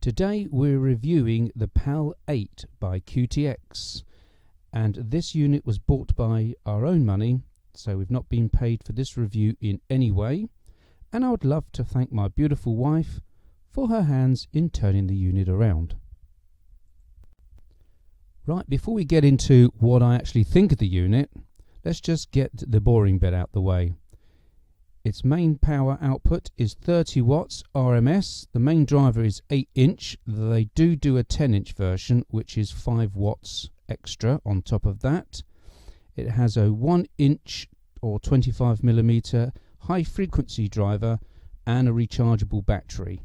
Today we're reviewing the Pal 8 by Qtx, and this unit was bought by our own money, so we've not been paid for this review in any way, and I would love to thank my beautiful wife for her hands in turning the unit around. Right, before we get into what I actually think of the unit, let's just get the boring bit out the way. Its main power output is 30 watts RMS. The main driver is 8-inch. They do a 10-inch version, which is 5 watts extra on top of that. It has a 1-inch or 25mm high frequency driver and a rechargeable battery.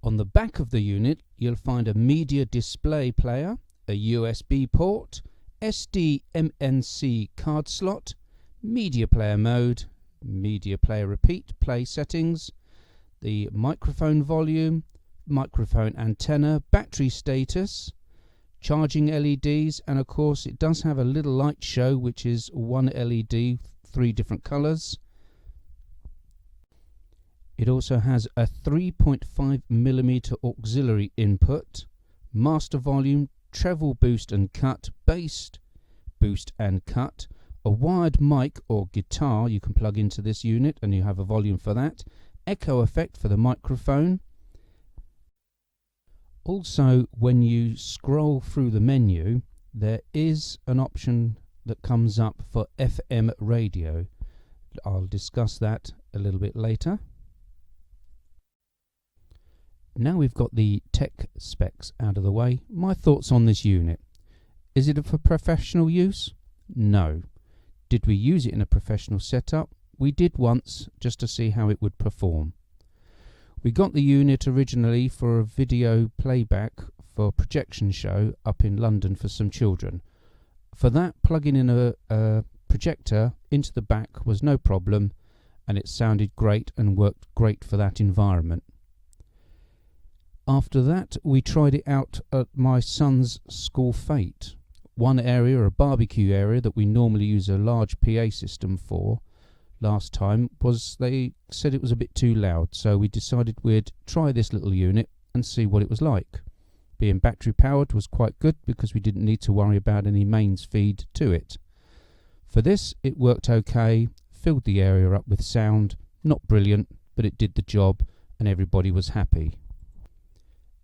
On the back of the unit, you'll find a media display player, a USB port, SD-MNC card slot, media player mode, media player repeat, play settings, the microphone volume, microphone antenna, battery status, charging LEDs, and of course it does have a little light show which is one LED, 3 different colors. It also has a 3.5mm auxiliary input, master volume, treble boost and cut, bass boost and cut, a wired mic or guitar you can plug into this unit and you have a volume for that, echo effect for the microphone. Also, when you scroll through the menu, there is an option that comes up for FM radio. I'll discuss that a little bit later. Now we've got the tech specs out of the way, my thoughts on this unit. Is it for professional use? No. Did we use it in a professional setup? We did once, just to see how it would perform. We got the unit originally for a video playback for a projection show up in London for some children. For that, plugging in a projector into the back was no problem, and it sounded great and worked great for that environment. After that, we tried it out at my son's school fete. One area, a barbecue area that we normally use a large PA system for last time, was they said it was a bit too loud, so we decided we'd try this little unit and see what it was like. Being battery powered was quite good because we didn't need to worry about any mains feed to it. For this it worked okay, filled the area up with sound, not brilliant, but it did the job and everybody was happy.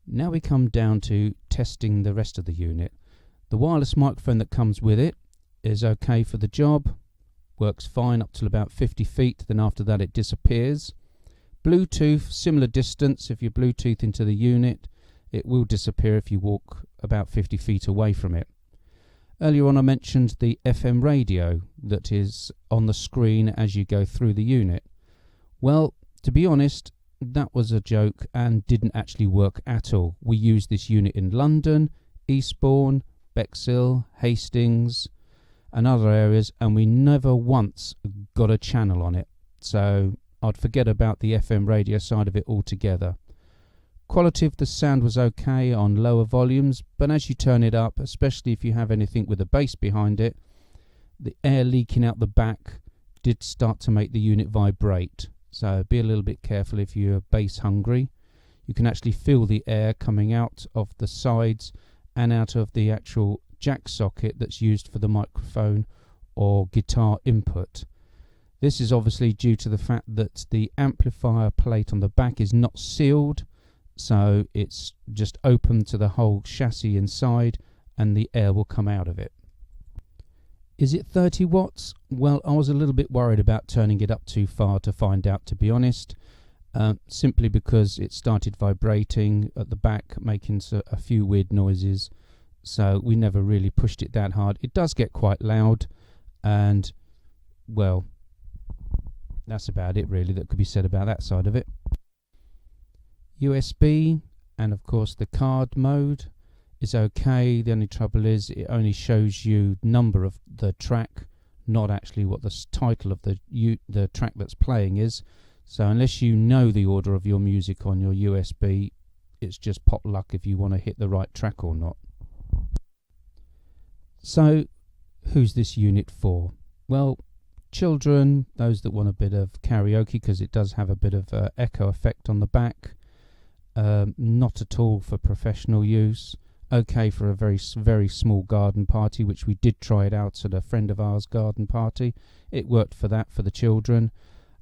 Now we come down to testing the rest of the unit. The wireless microphone that comes with it is okay for the job, works fine up till about 50 feet, then after that it disappears. Bluetooth, similar distance. If you Bluetooth into the unit, it will disappear if you walk about 50 feet away from it. Earlier on I mentioned the FM radio that is on the screen as you go through the unit. Well, to be honest, that was a joke and didn't actually work at all. We used this unit in London, Eastbourne, Bexhill, Hastings and other areas, and we never once got a channel on it, so I'd forget about the FM radio side of it altogether. Quality of the sound was okay on lower volumes, but as you turn it up, especially if you have anything with a bass behind it, the air leaking out the back did start to make the unit vibrate, so be a little bit careful if you're bass hungry. You can actually feel the air coming out of the sides and out of the actual jack socket that's used for the microphone or guitar input. This is obviously due to the fact that the amplifier plate on the back is not sealed, so it's just open to the whole chassis inside and the air will come out of it. Is it 30 watts? Well, I was a little bit worried about turning it up too far to find out, to be honest. Simply because it started vibrating at the back, making a few weird noises, so we never really pushed it that hard. It does get quite loud, and well, that's about it really that could be said about that side of it. USB and of course the card mode is okay. The only trouble is it only shows you number of the track, not actually what the title of the track that's playing is. So unless you know the order of your music on your USB, it's just pot luck if you want to hit the right track or not. So who's this unit for? Well, children, those that want a bit of karaoke, because it does have a bit of echo effect on the back. Not at all for professional use. Okay for a very small garden party, which we did try it out at a friend of ours' garden party. It worked for that, for the children,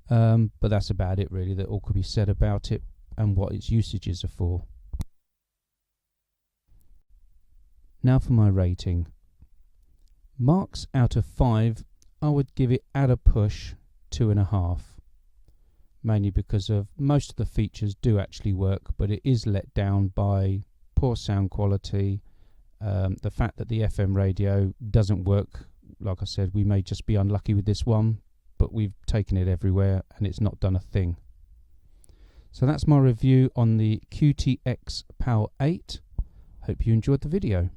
but that's about it really. That all could be said about it and what its usages are for. Now for my rating. Marks out of 5, I would give it at a push 2.5. Mainly because of most of the features do actually work, but it is let down by poor sound quality, the fact that the FM radio doesn't work. Like I said, we may just be unlucky with this one, but we've taken it everywhere and it's not done a thing. So that's my review on the Qtx Pal 8. Hope you enjoyed the video.